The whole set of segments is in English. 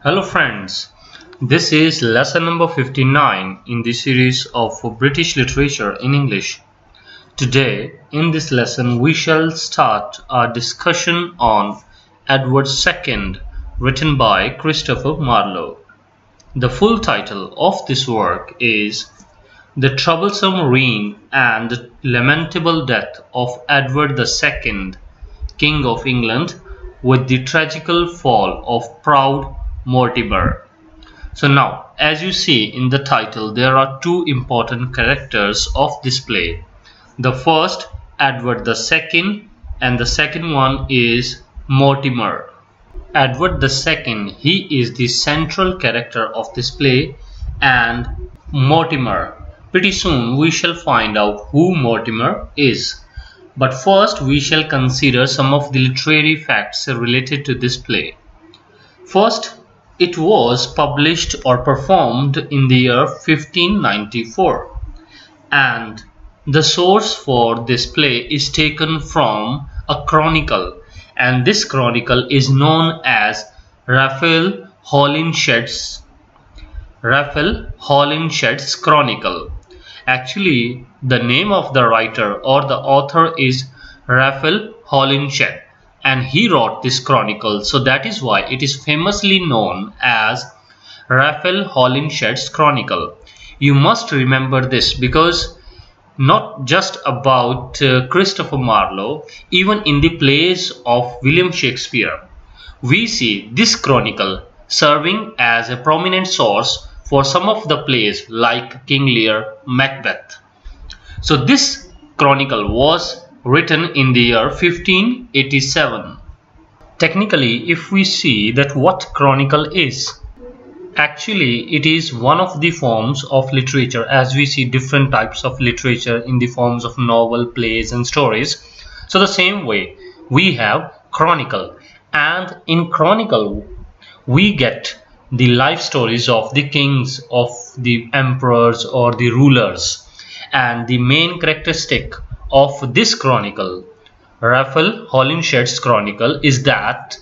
Hello friends, this is lesson number 59 in the series of British literature in English. Today in this lesson we shall start our discussion on Edward II, written by Christopher Marlowe. The full title of this work is The Troublesome Reign and Lamentable Death of Edward II, King of England, with the tragical fall of proud Mortimer. So now, as you see in the title, there are two important characters of this play. The first, Edward II, and the second one is Mortimer. Edward II, he is the central character of this play, and Mortimer. Pretty soon we shall find out who Mortimer is. But first we shall consider some of the literary facts related to this play. First, it was published or performed in the year 1594, and the source for this play is taken from a chronicle, and this chronicle is known as Raphael Holinshed's Chronicle. Actually, the name of the writer or the author is Raphael Holinshed, and he wrote this chronicle, so that is why it is famously known as Raphael Holinshed's Chronicle. You must remember this because not just about Christopher Marlowe, even in the plays of William Shakespeare, we see this chronicle serving as a prominent source for some of the plays like King Lear, Macbeth. So this chronicle was written in the year 1587. Technically, if we see that what chronicle is, actually it is one of the forms of literature, as we see different types of literature in the forms of novel, plays and stories. So the same way we have chronicle, and in chronicle we get the life stories of the kings, of the emperors or the rulers. And the main characteristic of this chronicle, Raphael Holinshed's Chronicle, is that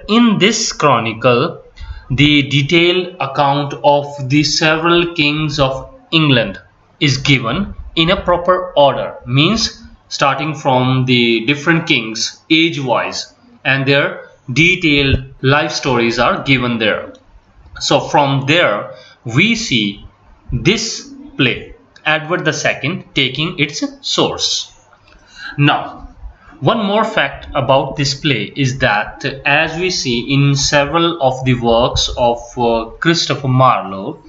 in this chronicle the detailed account of the several kings of England is given in a proper order, means starting from the different kings age wise, and their detailed life stories are given there. So from there we see this play, Edward II, taking its source. Now, one more fact about this play is that as we see in several of the works of Christopher Marlowe,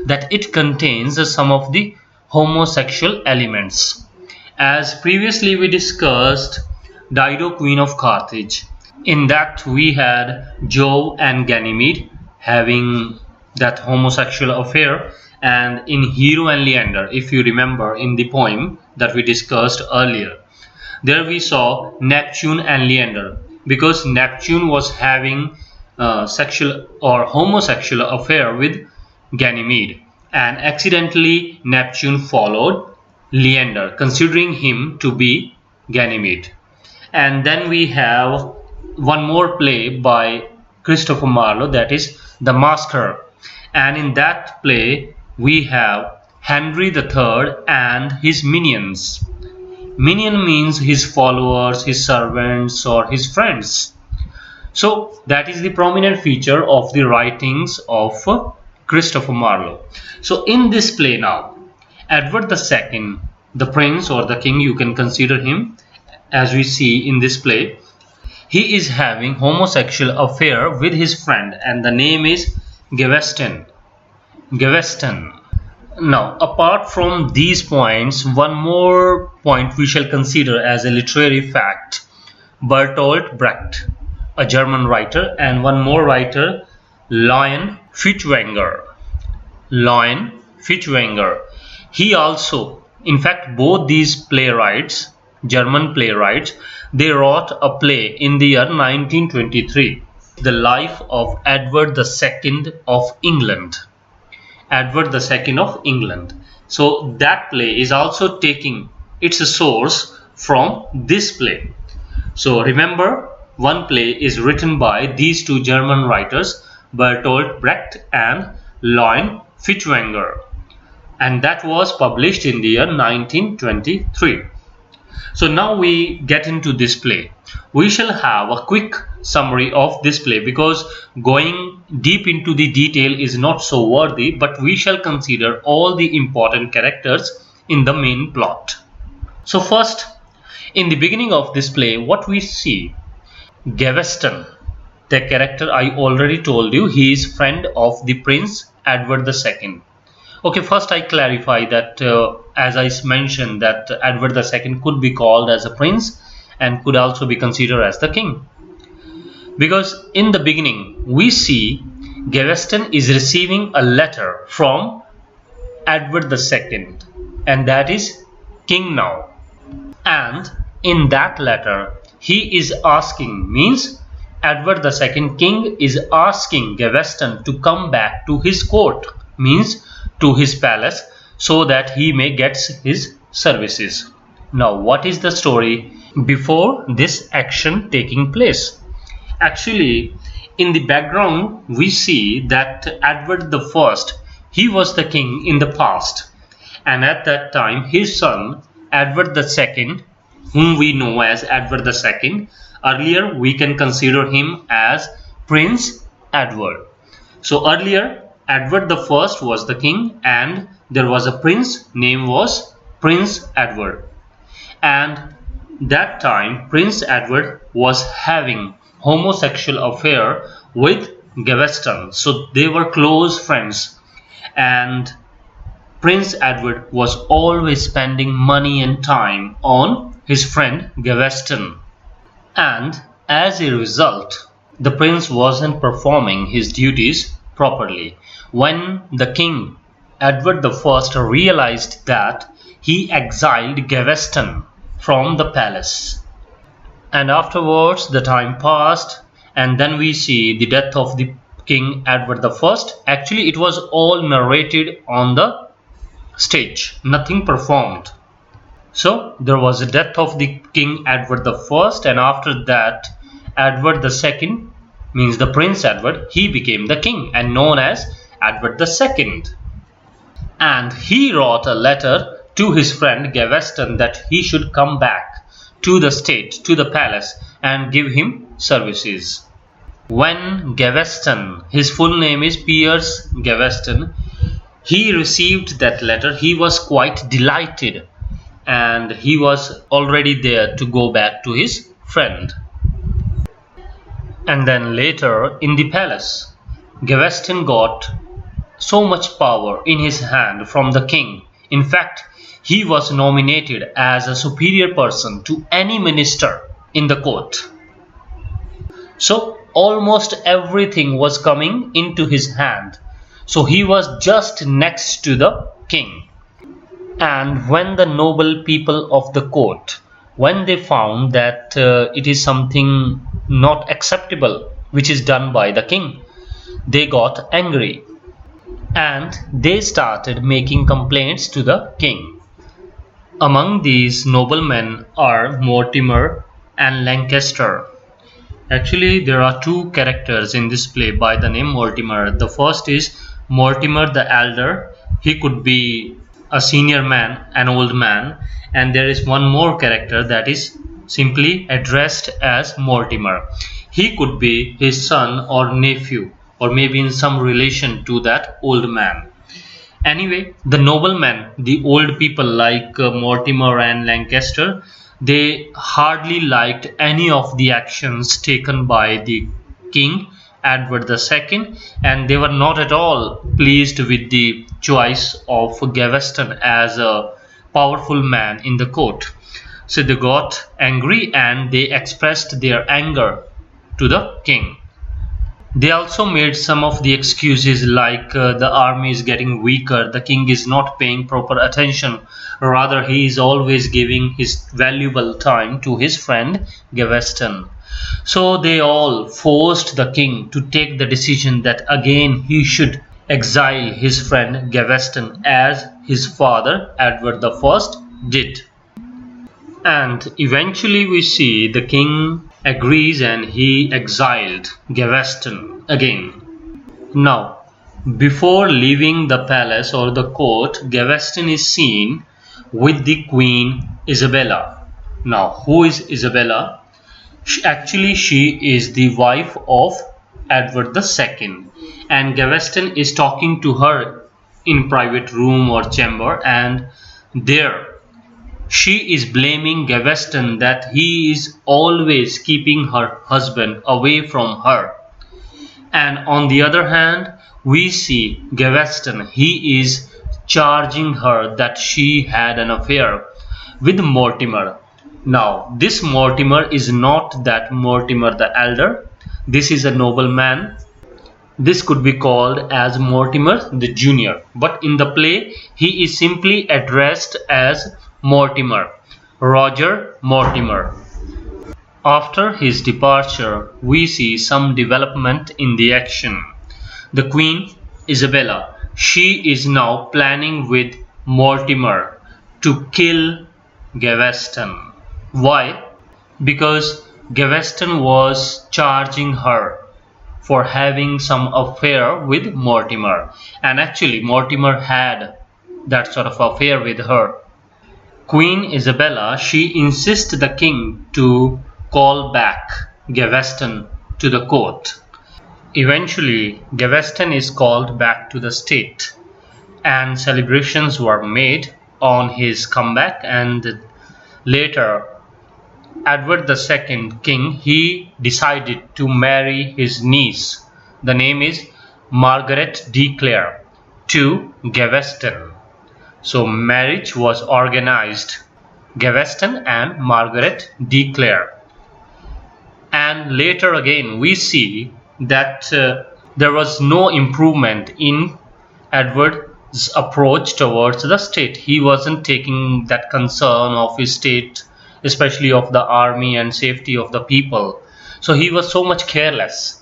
that it contains some of the homosexual elements. As previously we discussed Dido, Queen of Carthage, in that we had Jove and Ganymede having that homosexual affair, and in Hero and Leander, if you remember in the poem that we discussed earlier, there we saw Neptune and Leander, because Neptune was having sexual or homosexual affair with Ganymede, and accidentally Neptune followed Leander, considering him to be Ganymede. And then we have one more play by Christopher Marlowe, that is The Masker, and in that play we have Henry III and his minions. Minion means his followers, his servants or his friends. So that is the prominent feature of the writings of Christopher Marlowe. So in this play now, Edward II, the prince or the king, you can consider him, as we see in this play, he is having homosexual affair with his friend, and the name is Gaveston. Now, apart from these points, one more point we shall consider as a literary fact. Bertolt Brecht, a German writer, and one more writer, Leon Feuchtwanger. He also, in fact, both these playwrights, German playwrights, they wrote a play in the year 1923, The Life of Edward II of England. Edward II of England. So that play is also taking its source from this play. So remember, one play is written by these two German writers, Bertolt Brecht and Leon Feuchtwanger, and that was published in the year 1923. So now we get into this play. We shall have a quick summary of this play because going deep into the detail is not so worthy, but we shall consider all the important characters in the main plot. So first, in the beginning of this play, what we see, Gaveston, the character I already told you, he is friend of the Prince Edward II. Okay, first I clarify that as I mentioned that Edward II could be called as a prince and could also be considered as the king. Because in the beginning we see Gaveston is receiving a letter from Edward II, and that is king now. And in that letter he is asking, means Edward II king is asking Gaveston to come back to his court, means to his palace, so that he may get his services. Now what is the story before this action taking place? Actually, in the background we see that Edward I, he was the king in the past, and at that time his son Edward II, whom we know as Edward II, earlier we can consider him as Prince Edward. So earlier Edward I was the king and there was a prince, name was Prince Edward, and that time Prince Edward was having homosexual affair with Gaveston, so they were close friends, and Prince Edward was always spending money and time on his friend Gaveston, and as a result the prince wasn't performing his duties properly. When the king Edward I realized that, he exiled Gaveston from the palace, and afterwards the time passed, and then we see the death of the king Edward I. Actually it was all narrated on the stage, nothing performed. So there was a death of the king Edward I, and after that Edward II, means the Prince Edward, he became the king and known as Edward II, and he wrote a letter to his friend Gaveston that he should come back to the state, to the palace, and give him services. When Gaveston, his full name is Piers Gaveston, he received that letter, he was quite delighted and he was already there to go back to his friend. And then later in the palace, Gaveston got so much power in his hand from the king. In fact, he was nominated as a superior person to any minister in the court. So almost everything was coming into his hand. So he was just next to the king. And when the noble people of the court, when they found that it is something not acceptable which is done by the king, they got angry and they started making complaints to the king. Among these noblemen are Mortimer and Lancaster. Actually there are two characters in this play by the name Mortimer. The first is Mortimer the elder. He could be a senior man, an old man, and there is one more character that is simply addressed as Mortimer. He could be his son or nephew, or maybe in some relation to that old man. Anyway, the noblemen, the old people like Mortimer and Lancaster, they hardly liked any of the actions taken by the king Edward II, and they were not at all pleased with the choice of Gaveston as a powerful man in the court. So they got angry and they expressed their anger to the king. They also made some of the excuses like the army is getting weaker, the king is not paying proper attention, rather he is always giving his valuable time to his friend Gaveston. So they all forced the king to take the decision that again he should exile his friend Gaveston as his father Edward I did. And eventually we see the king agrees and he exiled Gaveston again. Now, before leaving the palace or the court, Gaveston is seen with the Queen Isabella. Now, who is Isabella? Actually, she is the wife of Edward II, and Gaveston is talking to her in private room or chamber, and there she is blaming Gaveston that he is always keeping her husband away from her. And on the other hand, we see Gaveston, he is charging her that she had an affair with Mortimer. Now, this Mortimer is not that Mortimer the elder. This is a nobleman. This could be called as Mortimer the Junior, but in the play he is simply addressed as Mortimer, Roger Mortimer. After his departure, we see some development in the action. The Queen Isabella, she is now planning with Mortimer to kill Gaveston. Why? Because Gaveston was charging her for having some affair with Mortimer, and actually Mortimer had that sort of affair with her. Queen Isabella, she insists the king to call back Gaveston to the court. Eventually, Gaveston is called back to the state, and celebrations were made on his comeback. And later, Edward II, king, he decided to marry his niece. The name is Margaret de Clare, to Gaveston. So marriage was organized, Gaveston and Margaret de Clare. And later again we see that there was no improvement in Edward's approach towards the state. He wasn't taking that concern of his state, especially of the army and safety of the people. So he was so much careless.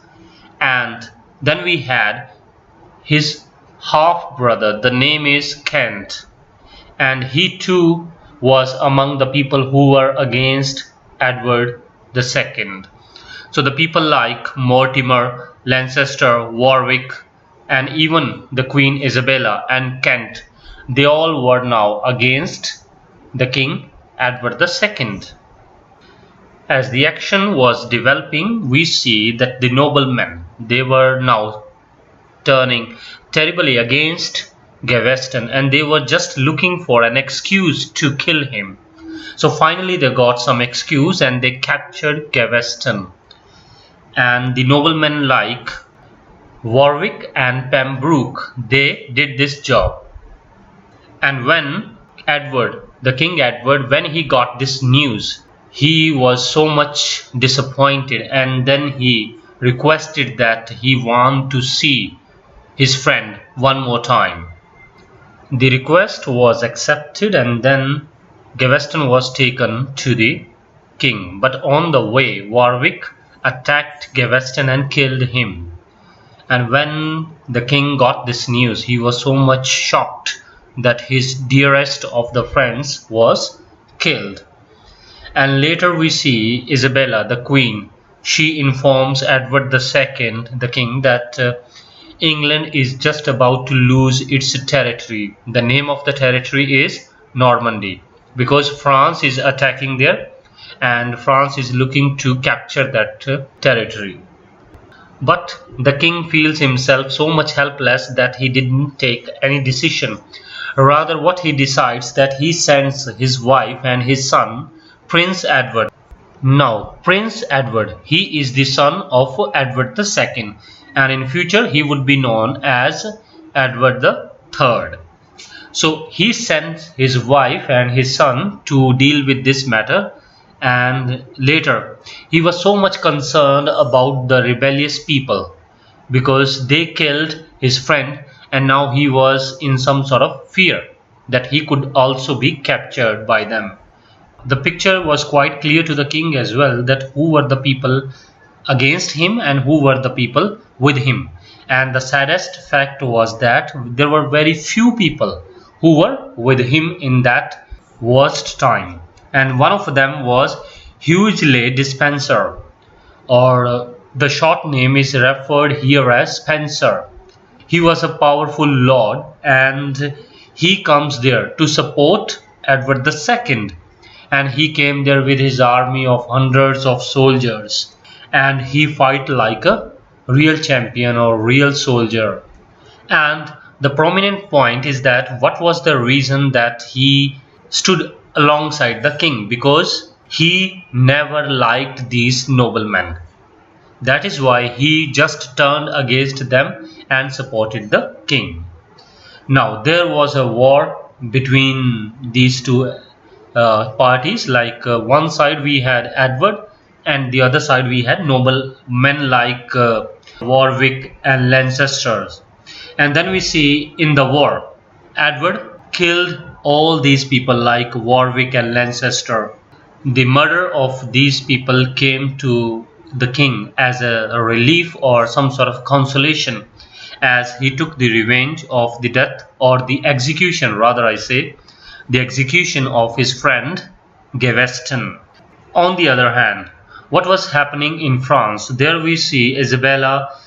And then we had his half brother, the name is Kent, and he too was among the people who were against Edward II. So the people like Mortimer, Lancaster, Warwick, and even the Queen Isabella and Kent, they all were now against the King Edward II. As the action was developing, we see that the noblemen, they were now turning terribly against Gaveston, and they were just looking for an excuse to kill him. So finally they got some excuse and they captured Gaveston. And the noblemen like Warwick and Pembroke, they did this job. And when Edward, the King Edward, when he got this news, he was so much disappointed, and then he requested that he want to see his friend one more time. The request was accepted, and then Gaveston was taken to the king. But on the way, Warwick attacked Gaveston and killed him. And when the king got this news, he was so much shocked that his dearest of the friends was killed. And later we see Isabella, the queen, she informs Edward II, the king, that England is just about to lose its territory. The name of the territory is Normandy, because France is attacking there and France is looking to capture that territory. But the king feels himself so much helpless that he didn't take any decision. Rather, what he decides, that he sends his wife and his son, Prince Edward. Now, Prince Edward, he is the son of Edward II, and in future he would be known as Edward III. So he sends his wife and his son to deal with this matter. And later he was so much concerned about the rebellious people because they killed his friend, and now he was in some sort of fear that he could also be captured by them. The picture was quite clear to the king as well, that who were the people against him and who were the people with him. And the saddest fact was that there were very few people who were with him in that worst time. And one of them was Hughley Despenser, or the short name is referred here as Spencer. He was a powerful lord, and he comes there to support Edward II. And he came there with his army of hundreds of soldiers, and he fight like a real champion or real soldier. And the prominent point is that what was the reason that he stood alongside the king? Because he never liked these noblemen. That is why he just turned against them and supported the king. Now there was a war between these two parties. Like one side we had Edward, and the other side we had noblemen like Warwick and Lancaster. And then we see in the war, Edward killed all these people like Warwick and Lancaster. The murder of these people came to the king as a relief or some sort of consolation, as he took the revenge of the death, or the execution rather I say, the execution of his friend Gaveston. On the other hand, what was happening in France? There we see Isabella,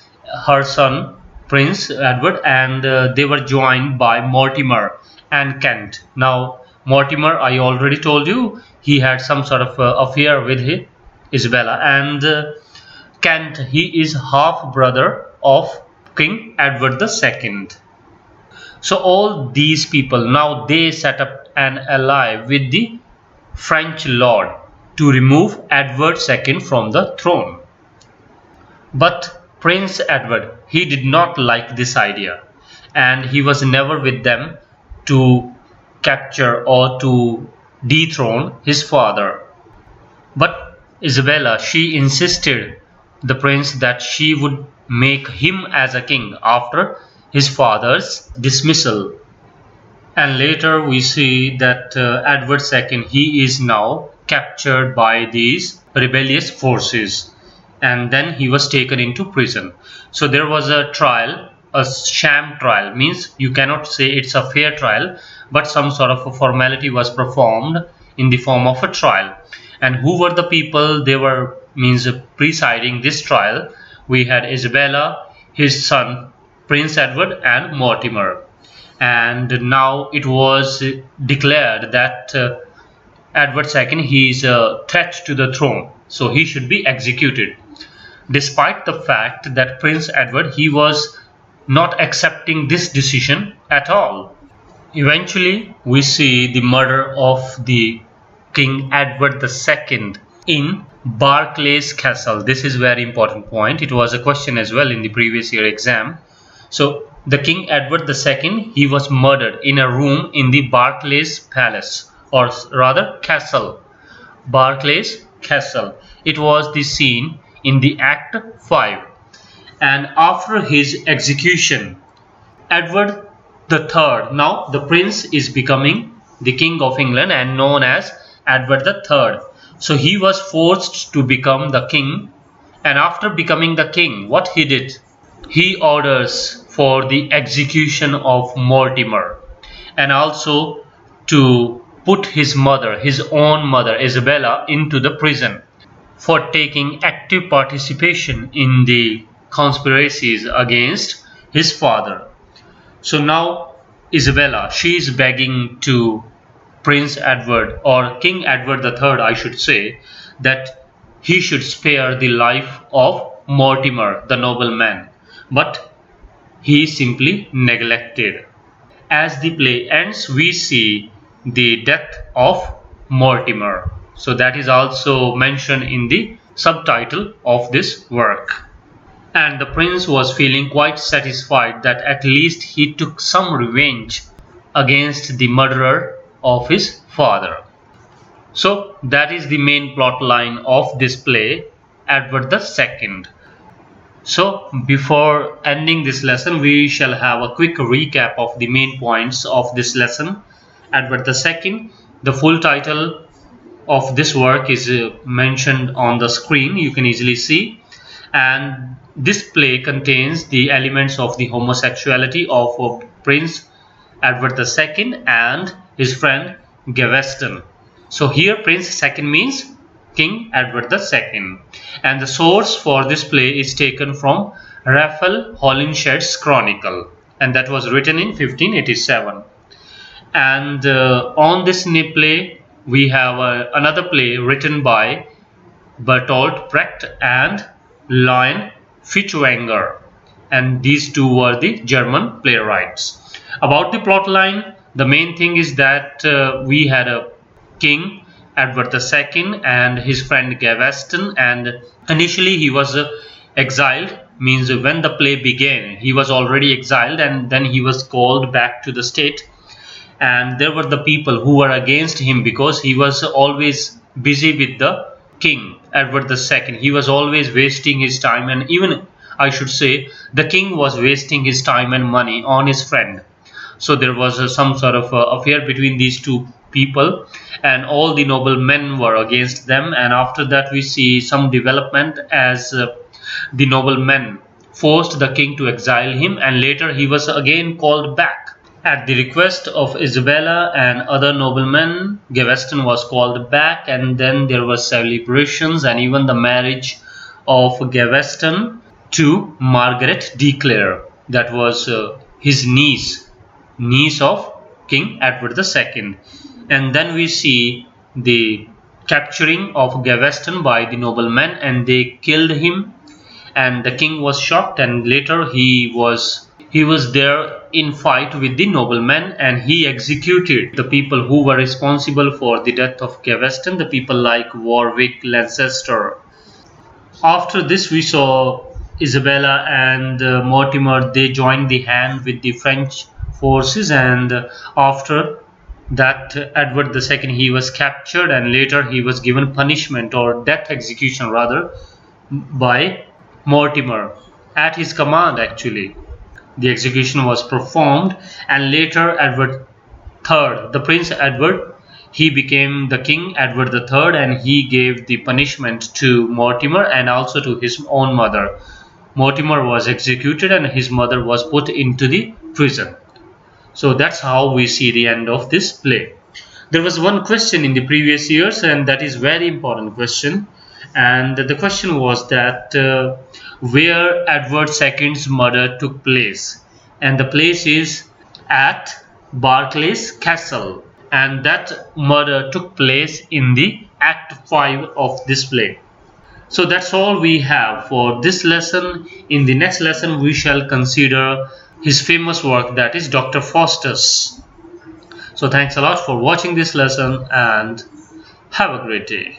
her son Prince Edward, and they were joined by Mortimer and Kent. Now Mortimer, I already told you, he had some sort of affair with Isabella, and Kent, he is half brother of King Edward II. So all these people, now they set up an ally with the French lord to remove Edward II from the throne. But Prince Edward, he did not like this idea, and he was never with them to capture or to dethrone his father. But Isabella, she insisted the prince that she would make him as a king after his father's dismissal. And later we see that Edward II, he is now captured by these rebellious forces, and then he was taken into prison. So there was a trial, a sham trial, means you cannot say it's a fair trial, but some sort of a formality was performed in the form of a trial. And who were the people they were presiding this trial? We had Isabella, his son Prince Edward, and Mortimer. And now it was declared that Edward II, he is a threat to the throne, so he should be executed. Despite the fact that Prince Edward, he was not accepting this decision at all. Eventually we see the murder of the King Edward II in Barclay's Castle. This is very important point. It was a question as well in the previous year exam. So the King Edward II, he was murdered in a room in the Barclay's Palace, or rather Castle. Barclay's Castle. It was the scene in the Act 5. And after his execution, Edward III, now the prince is becoming the King of England and known as Edward III. So he was forced to become the king, and after becoming the king, what he did? He orders for the execution of Mortimer, and also to put his mother, his own mother Isabella, into the prison for taking active participation in the conspiracies against his father. So now Isabella, she is begging to Prince Edward, or King Edward III I should say, that he should spare the life of Mortimer, the nobleman, but he simply neglected. As the play ends, we see the death of Mortimer. So that is also mentioned in the subtitle of this work. And the prince was feeling quite satisfied that at least he took some revenge against the murderer of his father. So that is the main plot line of this play, Edward II. So before ending this lesson, we shall have a quick recap of the main points of this lesson, Edward II. The full title of this work is mentioned on the screen, you can easily see. And this play contains the elements of the homosexuality of Prince Edward II and his friend Gaveston. So here Prince II means King Edward II, and the source for this play is taken from Raphael Holinshed's Chronicle, and that was written in 1587. And on this play we have another play written by Bertolt Brecht and Leon Feuchtwanger, and these two were the German playwrights. About the plot line, the main thing is that we had a king, Edward II, and his friend Gaveston, and initially he was exiled, means when the play began he was already exiled, and then he was called back to the state, and there were the people who were against him because he was always busy with the king, Edward II. He was always wasting his time, and even I should say the king was wasting his time and money on his friend. So there was some sort of affair between these two people, and all the noblemen were against them. And after that we see some development as the noblemen forced the king to exile him, and later he was again called back. At the request of Isabella and other noblemen, Gaveston was called back, and then there were celebrations and even the marriage of Gaveston to Margaret de Clare. That was his niece of King Edward II. And then we see the capturing of Gaveston by the noblemen, and they killed him, and the king was shocked, and later he was there in fight with the noblemen, and he executed the people who were responsible for the death of Gaveston, the people like Warwick, Leicester. After this we saw Isabella and Mortimer, they joined the hand with the French forces, and after that Edward II, he was captured, and later he was given punishment or death execution rather by Mortimer at his command. Actually, the execution was performed, and later Edward III, the Prince Edward, he became the King Edward III, and he gave the punishment to Mortimer and also to his own mother. Mortimer was executed and his mother was put into the prison. So that's how we see the end of this play. There was one question in the previous years, and that is very important question, and the question was that where Edward II's murder took place, and the place is at Barclay's Castle, and that murder took place in the Act 5 of this play. So that's all we have for this lesson. In the next lesson we shall consider his famous work, that is Dr. Faustus. So thanks a lot for watching this lesson, and have a great day.